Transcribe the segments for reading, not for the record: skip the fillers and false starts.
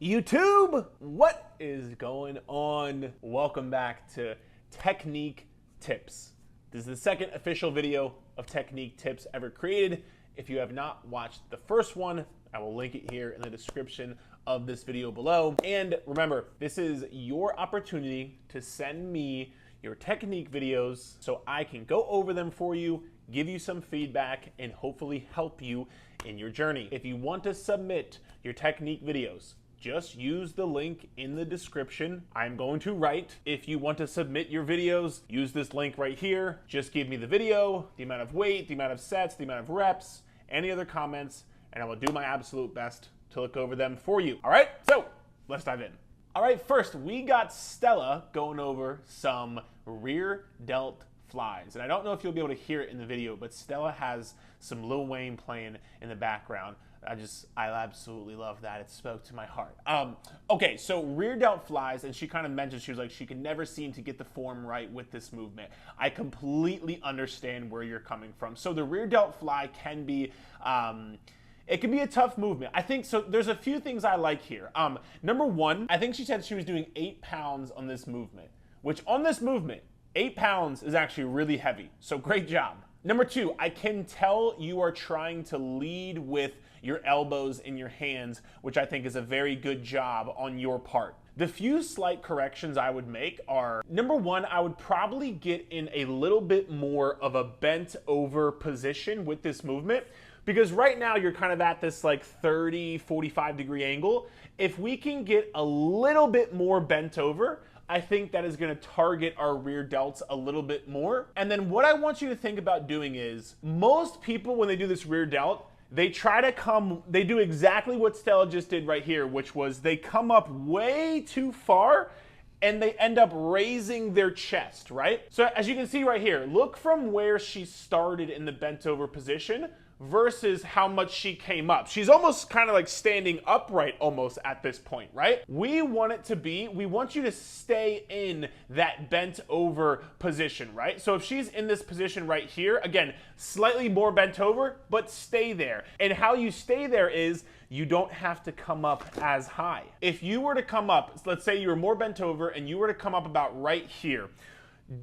YouTube, what is going on? Welcome back to Technique Tips. This is the second official video of Technique Tips ever created. If you have not watched the first one, I will link it here in the description of this video below. And remember, this is your opportunity to send me your technique videos so I can go over them for you, give you some feedback, and hopefully help you in your journey. If you want to submit your technique videos, just use the link in the description. I'm going to write. If you want to submit your videos, use this link right here. Just give me the video, the amount of weight, the amount of sets, the amount of reps, any other comments, and I will do my absolute best to look over them for you. All right, so let's dive in. All right, first we got Stella going over some rear delt flies. And I don't know if you'll be able to hear it in the video, but Stella has some Lil Wayne playing in the background. I absolutely love that. It spoke to my heart. Okay, so rear delt flies, and she kind of mentioned, she was like, she could never seem to get the form right with this movement. I completely understand where you're coming from. So the rear delt fly can be, it can be a tough movement. I think, so there's a few things I like here. Number one, I think she said she was doing 8 pounds on this movement, which on this movement, 8 pounds is actually really heavy. So great job. Number two, I can tell you are trying to lead with your elbows and your hands, which I think is a very good job on your part. The few slight corrections I would make are, number one, I would probably get in a little bit more of a bent over position with this movement, because right now you're kind of at this like 30, 45 degree angle. If we can get a little bit more bent over, I think that is going to target our rear delts a little bit more. And then what I want you to think about doing is, most people when they do this rear delt, they do exactly what Stella just did right here, which was they come up way too far and they end up raising their chest, right? So as you can see right here, look from where she started in the bent over position versus how much she came up. She's almost kind of like standing upright almost at this point, right? We want you to stay in that bent over position, right? So if she's in this position right here, again, slightly more bent over, but stay there. And how you stay there is you don't have to come up as high. If you were to come up, let's say you were more bent over and you were to come up about right here,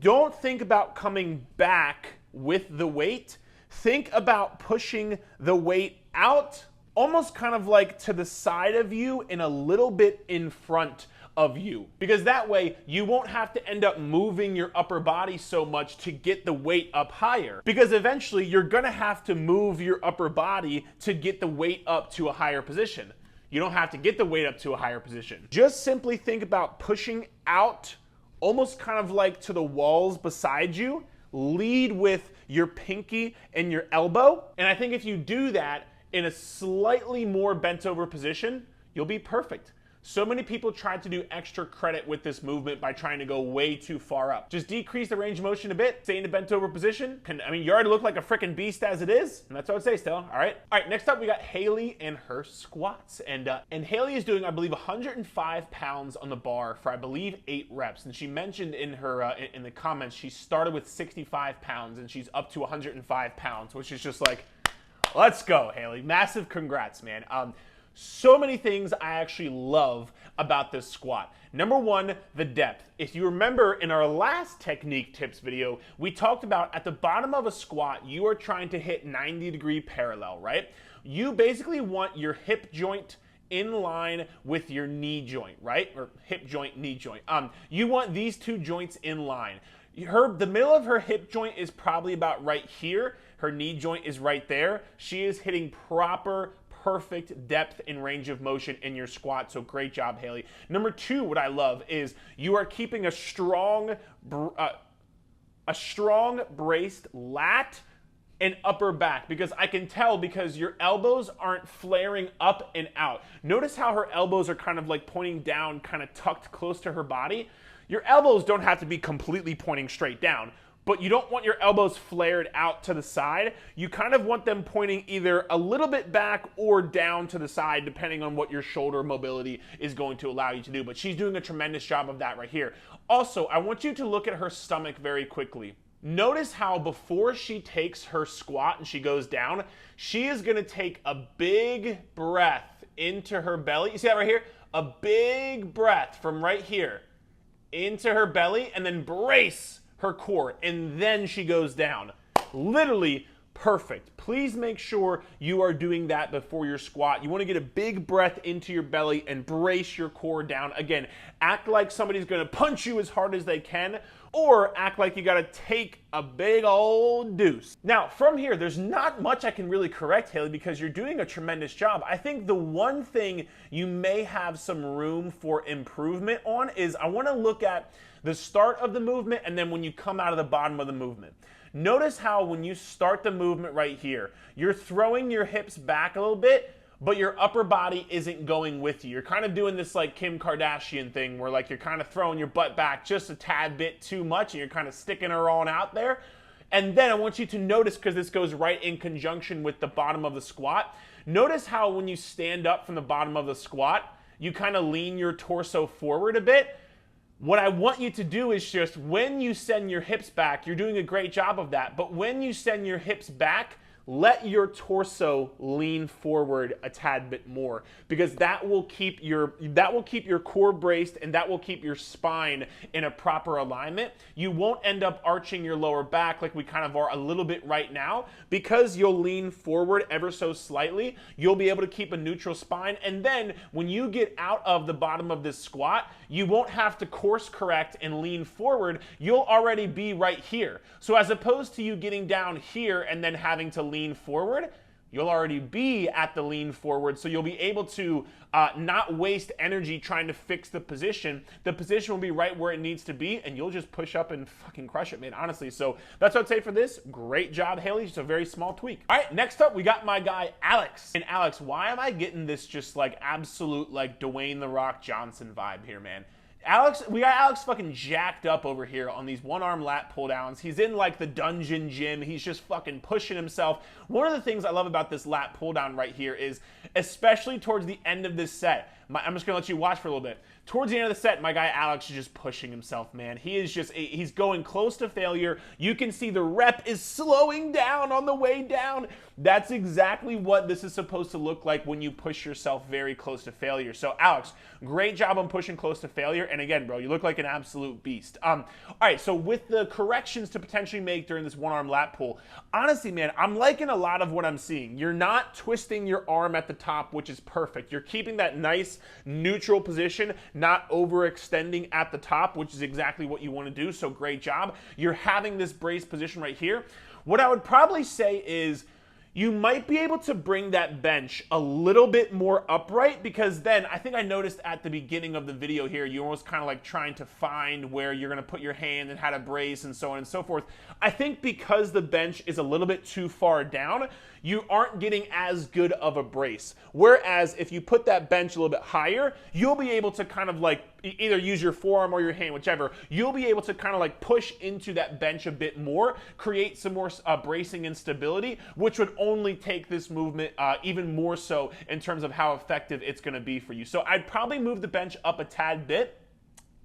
don't think about coming back with the weight. Think about pushing the weight out, almost kind of like to the side of you and a little bit in front of you. Because that way, you won't have to end up moving your upper body so much to get the weight up higher. Because eventually, you're gonna have to move your upper body to get the weight up to a higher position. You don't have to get the weight up to a higher position. Just simply think about pushing out, almost kind of like to the walls beside you. Lead with your pinky and your elbow. And I think if you do that in a slightly more bent over position, you'll be perfect. So many people try to do extra credit with this movement by trying to go way too far up. Just decrease the range of motion a bit, stay in a bent over position. You already look like a freaking beast as it is. And that's what I would say, Stella. All right, next up we got Haley and her squats. And Haley is doing, I believe, 105 pounds on the bar for, I believe, 8 reps. And she mentioned in her in the comments, she started with 65 pounds and she's up to 105 pounds, which is just like, let's go, Haley. Massive congrats, man. So many things I actually love about this squat. Number one, the depth. If you remember in our last technique tips video, we talked about at the bottom of a squat, you are trying to hit 90 degree parallel, right? You basically want your hip joint in line with your knee joint, right? Or hip joint, knee joint. You want these two joints in line. The middle of her hip joint is probably about right here. Her knee joint is right there. She is hitting perfect depth and range of motion in your squat, so great job, Haley. Number two, what I love is you are keeping a strong braced lat and upper back, because I can tell because your elbows aren't flaring up and out. Notice how her elbows are kind of like pointing down, kind of tucked close to her body. Your elbows don't have to be completely pointing straight down, but you don't want your elbows flared out to the side. You kind of want them pointing either a little bit back or down to the side, depending on what your shoulder mobility is going to allow you to do. But she's doing a tremendous job of that right here. Also, I want you to look at her stomach very quickly. Notice how before she takes her squat and she goes down, she is gonna take a big breath into her belly. You see that right here? a big breath from right here into her belly, and then brace her core, and then she goes down. Literally perfect. Please make sure you are doing that before your squat. You want to get a big breath into your belly and brace your core down. Again, act like somebody's going to punch you as hard as they can, or act like you got to take a big old deuce. Now, from here, there's not much I can really correct, Haley, because you're doing a tremendous job. I think the one thing you may have some room for improvement on is I want to look at the start of the movement and then when you come out of the bottom of the movement. Notice how when you start the movement right here, you're throwing your hips back a little bit, but your upper body isn't going with you. You're kind of doing this like Kim Kardashian thing where like you're kind of throwing your butt back just a tad bit too much and you're kind of sticking her on out there. And then I want you to notice, because this goes right in conjunction with the bottom of the squat, notice how when you stand up from the bottom of the squat, you kind of lean your torso forward a bit. What I want you to do is just, when you send your hips back, you're doing a great job of that, but when you send your hips back, let your torso lean forward a tad bit more, because that will keep your core braced and that will keep your spine in a proper alignment. You won't end up arching your lower back like we kind of are a little bit right now, because you'll lean forward ever so slightly. You'll be able to keep a neutral spine, and then when you get out of the bottom of this squat, you won't have to course correct and lean forward. You'll already be right here. So as opposed to you getting down here and then having to lean forward, you'll already be at the lean forward, so you'll be able to not waste energy trying to fix the position. The position will be right where it needs to be, and you'll just push up and fucking crush it, man, honestly. So that's what I'd say for this. Great job, Haley. Just a very small tweak. All right, next up, we got my guy, Alex. And Alex, why am I getting this just like absolute like Dwayne "The Rock" Johnson vibe here, man? Alex, we got Alex fucking jacked up over here on these one-arm lat pull-downs. He's in like the dungeon gym. He's just fucking pushing himself. One of the things I love about this lat pull-down right here is, especially towards the end of this set, I'm just gonna let you watch for a little bit. Towards the end of the set, my guy Alex is just pushing himself, man. He's going close to failure. You can see the rep is slowing down on the way down. That's exactly what this is supposed to look like when you push yourself very close to failure. So Alex, great job on pushing close to failure. And again, bro, you look like an absolute beast. All right, so with the corrections to potentially make during this one-arm lat pull, honestly, man, I'm liking a lot of what I'm seeing. You're not twisting your arm at the top, which is perfect. You're keeping that nice neutral position, not overextending at the top, which is exactly what you want to do. So great job. You're having this brace position right here. What I would probably say is, you might be able to bring that bench a little bit more upright, because then I think I noticed at the beginning of the video here, you're almost kind of like trying to find where you're going to put your hand and how to brace and so on and so forth. I think because the bench is a little bit too far down, you aren't getting as good of a brace. Whereas if you put that bench a little bit higher, you'll be able to kind of like either use your forearm or your hand, whichever. You'll be able to kind of like push into that bench a bit more, create some more bracing and stability, which would only take this movement even more so in terms of how effective it's going to be for you. So I'd probably move the bench up a tad bit.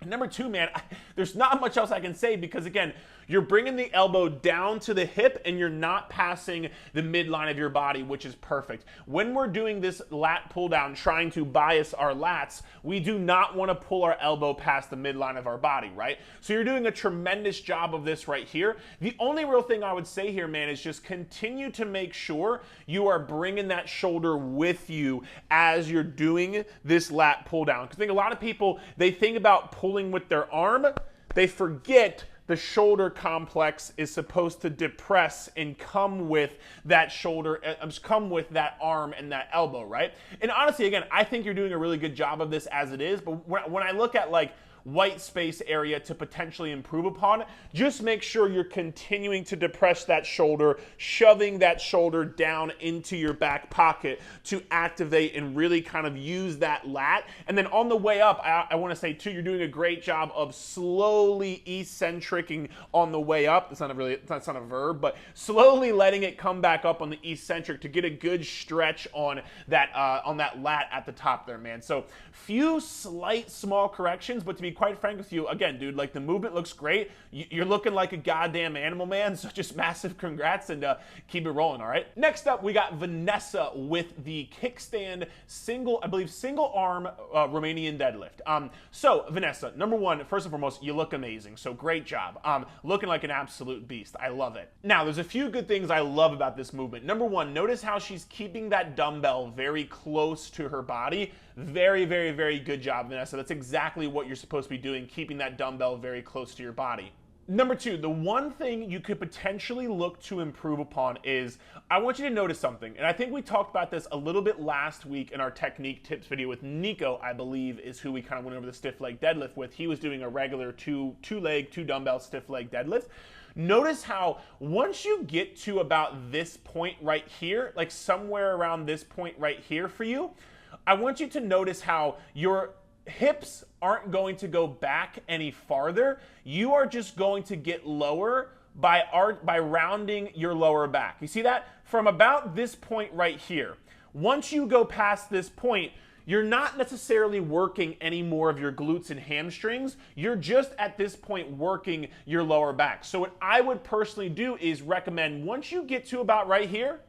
Number two, man, there's not much else I can say, because again, you're bringing the elbow down to the hip and you're not passing the midline of your body, which is perfect. When we're doing this lat pull down, trying to bias our lats, we do not want to pull our elbow past the midline of our body, right? So you're doing a tremendous job of this right here. The only real thing I would say here, man, is just continue to make sure you are bringing that shoulder with you as you're doing this lat pull down. Because I think a lot of people, they think about pulling with their arm, they forget the shoulder complex is supposed to depress and come with that shoulder, come with that arm and that elbow, right? And honestly, again, I think you're doing a really good job of this as it is, but when I look at like white space area to potentially improve upon, just make sure you're continuing to depress that shoulder, shoving that shoulder down into your back pocket to activate and really kind of use that lat. And then on the way up, I want to say too, you're doing a great job of slowly eccentricing on the way up. That's not a verb, but slowly letting it come back up on the eccentric to get a good stretch on that lat at the top there, man. So few slight small corrections, but to be quite frank with you, again, dude, like the movement looks great. You're looking like a goddamn animal, man. So just massive congrats and keep it rolling, all right? Next up, we got Vanessa with the kickstand single arm Romanian deadlift. So Vanessa, number one, first and foremost, you look amazing. So great job. Looking like an absolute beast. I love it. Now, there's a few good things I love about this movement. Number one, notice how she's keeping that dumbbell very close to her body. Very, very, very good job, Vanessa. That's exactly what you're supposed to be doing, keeping that dumbbell very close to your body. Number two, the one thing you could potentially look to improve upon is, I want you to notice something, and I think we talked about this a little bit last week in our technique tips video with Nico, I believe, is who we kind of went over the stiff leg deadlift with. He was doing a regular two dumbbell stiff leg deadlift. Notice how once you get to about this point right here, like somewhere around this point right here for you, I want you to notice how your hips aren't going to go back any farther. You are just going to get lower by rounding your lower back. You see that? From about this point right here. Once you go past this point, you're not necessarily working any more of your glutes and hamstrings. You're just at this point working your lower back. So what I would personally do is recommend once you get to about right here,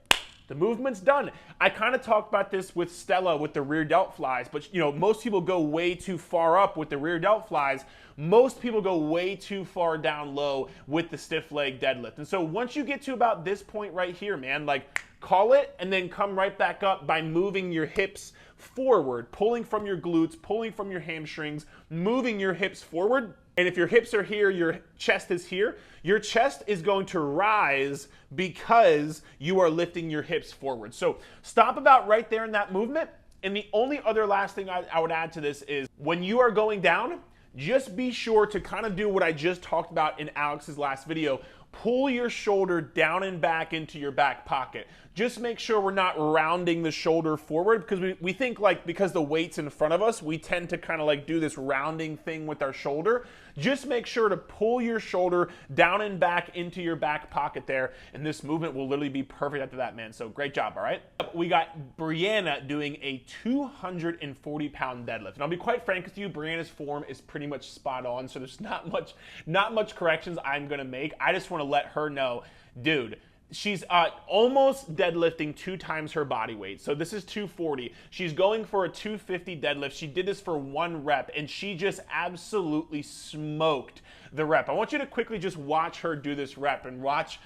the movement's done. I kind of talked about this with Stella with the rear delt flies, but you know, most people go way too far up with the rear delt flies. Most people go way too far down low with the stiff leg deadlift. And so once you get to about this point right here, man, like call it and then come right back up by moving your hips forward, pulling from your glutes, pulling from your hamstrings, moving your hips forward. And if your hips are here, your chest is here, your chest is going to rise because you are lifting your hips forward. So stop about right there in that movement. And the only other last thing I would add to this is when you are going down, just be sure to kind of do what I just talked about in Alex's last video. Pull your shoulder down and back into your back pocket. Just make sure we're not rounding the shoulder forward, because we think like because the weight's in front of us, we tend to kind of like do this rounding thing with our shoulder. Just make sure to pull your shoulder down and back into your back pocket there, and this movement will literally be perfect after that, man. So great job, all right? We got Brianna doing a 240-pound deadlift. And I'll be quite frank with you, Brianna's form is pretty much spot on, so there's not much corrections I'm gonna make. I just wanna let her know, dude, she's almost deadlifting 2 times her body weight. So this is 240. She's going for a 250 deadlift. She did this for 1 rep, and she just absolutely smoked the rep. I want you to quickly just watch her do this rep and watch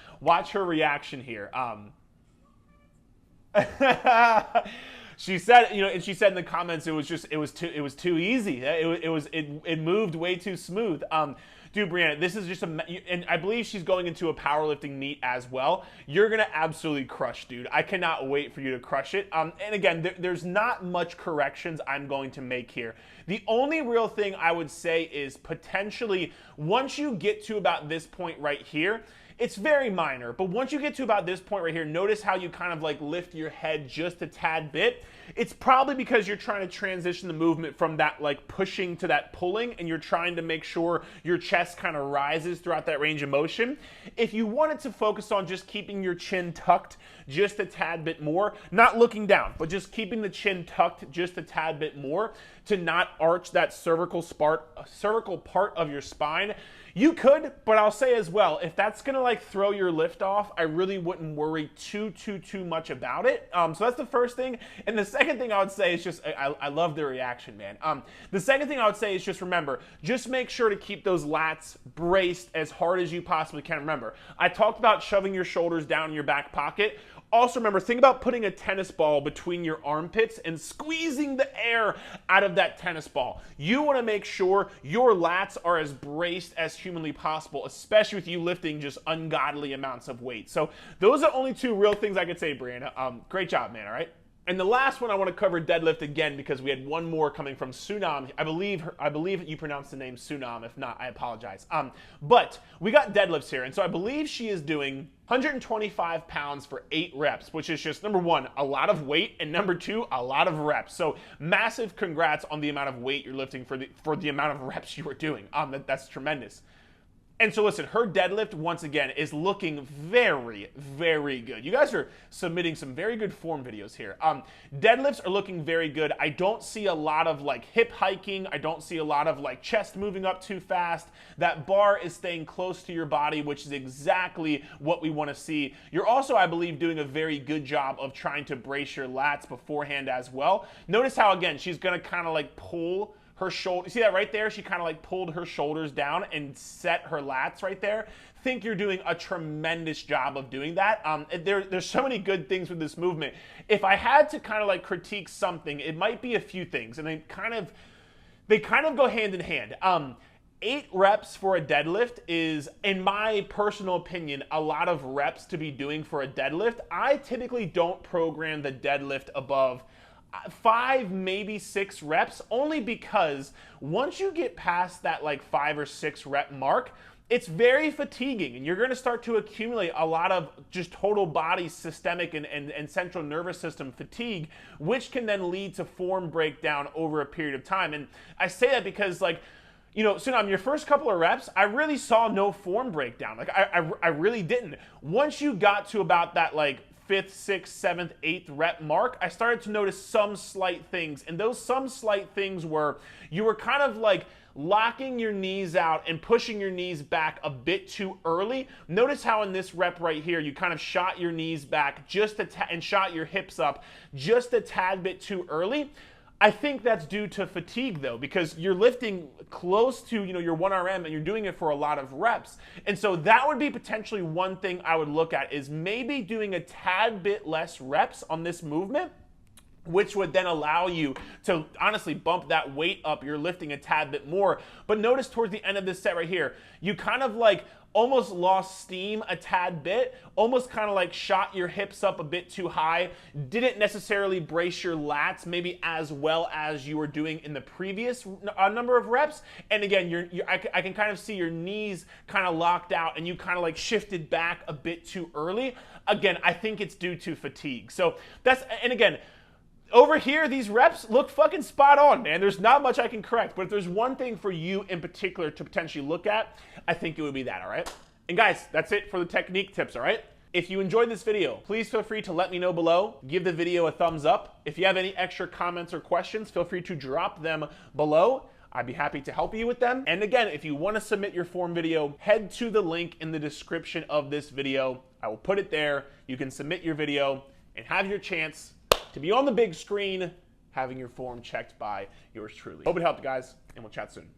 her reaction here. She said, you know, and she said in the comments it was too easy. It moved way too smooth. Dude, Brianna, this is just and I believe she's going into a powerlifting meet as well. You're gonna absolutely crush, dude. I cannot wait for you to crush it. And again, there's not much corrections I'm going to make here. The only real thing I would say is potentially once you get to about this point right here, it's very minor, but once you get to about this point right here, notice how you kind of like lift your head just a tad bit. It's probably because you're trying to transition the movement from that like pushing to that pulling, and you're trying to make sure your chest kind of rises throughout that range of motion. If you wanted to focus on just keeping your chin tucked just a tad bit more, not looking down, but just keeping the chin tucked just a tad bit more to not arch that cervical part of your spine, you could, but I'll say as well, if that's gonna like throw your lift off, I really wouldn't worry too much about it. So that's the first thing. And the second thing I would say is just, I love the reaction, man. The second thing I would say is just remember, just make sure to keep those lats braced as hard as you possibly can. Remember, I talked about shoving your shoulders down in your back pocket. Also remember, think about putting a tennis ball between your armpits and squeezing the air out of that tennis ball. You want to make sure your lats are as braced as humanly possible, especially with you lifting just ungodly amounts of weight. So those are only 2 real things I could say, Brianna. Great job, man, all right? And the last one I want to cover deadlift again because we had one more coming from Sunam. I believe you pronounced the name Sunam. If not, I apologize. But we got deadlifts here, and so I believe she is doing 125 pounds for 8 reps, which is just, number 1, a lot of weight, and number 2, a lot of reps. So massive congrats on the amount of weight you're lifting for the amount of reps you were doing. That's tremendous. And so listen, her deadlift, once again, is looking very, very good. You guys are submitting some very good form videos here. Deadlifts are looking very good. I don't see a lot of like hip hiking. I don't see a lot of like chest moving up too fast. That bar is staying close to your body, which is exactly what we want to see. You're also, I believe, doing a very good job of trying to brace your lats beforehand as well. Notice how, again, she's going to kind of like pull her shoulder. See that right there? She kind of like pulled her shoulders down and set her lats right there. Think you're doing a tremendous job of doing that. There's so many good things with this movement. If I had to kind of like critique something, it might be a few things, and they kind of go hand in hand. 8 reps for a deadlift is, in my personal opinion, a lot of reps to be doing for a deadlift. I typically don't program the deadlift above 5, maybe 6 reps, only because once you get past that like 5 or 6 rep mark, it's very fatiguing, and you're going to start to accumulate a lot of just total body systemic and central nervous system fatigue, which can then lead to form breakdown over a period of time. And I say that because, like, you know, so on your first couple of reps, I really saw no form breakdown. Like, I really didn't. Once you got to about that like 5th, 6th, 7th, 8th rep mark, I started to notice some slight things. And those some slight things were, you were kind of like locking your knees out and pushing your knees back a bit too early. Notice how in this rep right here, you kind of shot your knees back just and shot your hips up just a tad bit too early. I think that's due to fatigue, though, because you're lifting close to, you know, your 1RM and you're doing it for a lot of reps. And so that would be potentially one thing I would look at, is maybe doing a tad bit less reps on this movement, which would then allow you to honestly bump that weight up. You're lifting a tad bit more. But notice towards the end of this set right here, you kind of like almost lost steam a tad bit, almost kind of like shot your hips up a bit too high, didn't necessarily brace your lats maybe as well as you were doing in the previous number of reps. And again, I can kind of see your knees kind of locked out and you kind of like shifted back a bit too early. Again, I think it's due to fatigue. So that's, and again, over here, these reps look fucking spot on, man. There's not much I can correct, but if there's one thing for you in particular to potentially look at, I think it would be that, all right? And guys, that's it for the technique tips, all right? If you enjoyed this video, please feel free to let me know below. Give the video a thumbs up. If you have any extra comments or questions, feel free to drop them below. I'd be happy to help you with them. And again, if you want to submit your form video, head to the link in the description of this video. I will put it there. You can submit your video and have your chance to be on the big screen, having your form checked by yours truly. Hope it helped, guys, and we'll chat soon.